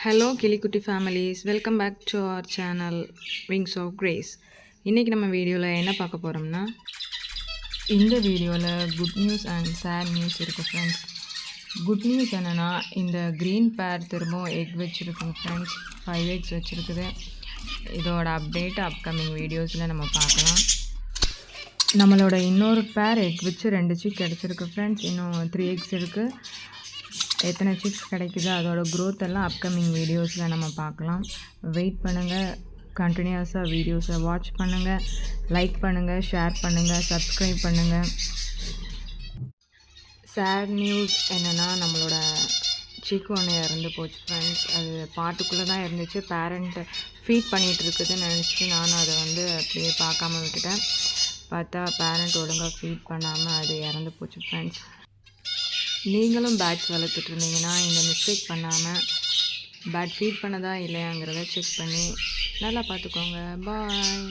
Hello கிளிக்குட்டி families, welcome back to our channel wings of grace. இன்றைக்கி நம்ம வீடியோவில் என்ன பார்க்க போகிறோம்னா, இந்த வீடியோவில் good news and sad news இருக்குது ஃப்ரெண்ட்ஸ். குட் நியூஸ் என்னென்னா, இந்த க்ரீன் பேர் திரும்பவும் எக் வச்சுருக்குங்க ஃப்ரெண்ட்ஸ். 5 eggs வச்சுருக்குது. இதோட அப்டேட் அப்கமிங் வீடியோஸில் நம்ம பார்க்கலாம். நம்மளோட இன்னொரு பேர் எக் வச்சு 2 சிக் கிடச்சிருக்கு ஃப்ரெண்ட்ஸ். இன்னும் 3 eggs இருக்குது. எத்தனை சிக்ஸ் கிடைக்குது அதோட க்ரோத் எல்லாம் அப்கமிங் வீடியோஸில் நம்ம பார்க்கலாம். வெயிட் பண்ணுங்கள், கண்டினியூஸாக வீடியோஸை வாட்ச் பண்ணுங்கள், லைக் பண்ணுங்கள், ஷேர் பண்ணுங்கள், சப்ஸ்கிரைப் பண்ணுங்கள். சேட் நியூஸ் என்னென்னா, நம்மளோட சிக்கு ஒன்று இறந்து போச்சு ஃப்ரெண்ட்ஸ். அது பாட்டுக்குள்ளே தான் இருந்துச்சு. பேரண்ட்டு ஃபீட் பண்ணிகிட்டு இருக்குதுன்னு நினச்சிட்டு நானும் அதை அப்படியே பார்க்காம விட்டுட்டேன். பார்த்தா பேரண்ட் ஒழுங்காக ஃபீட் பண்ணாமல் அது இறந்து போச்சு ஃப்ரெண்ட்ஸ். நீங்களும் பேட்ஸ் வளர்த்துட்ருந்தீங்கன்னா இந்த மிஸ்டேக் பண்ணாமல் பேட் ஃபீட் பண்ணதா இல்லையாங்கிறத செக் பண்ணி நல்லா பார்த்துக்கோங்க. பாய்.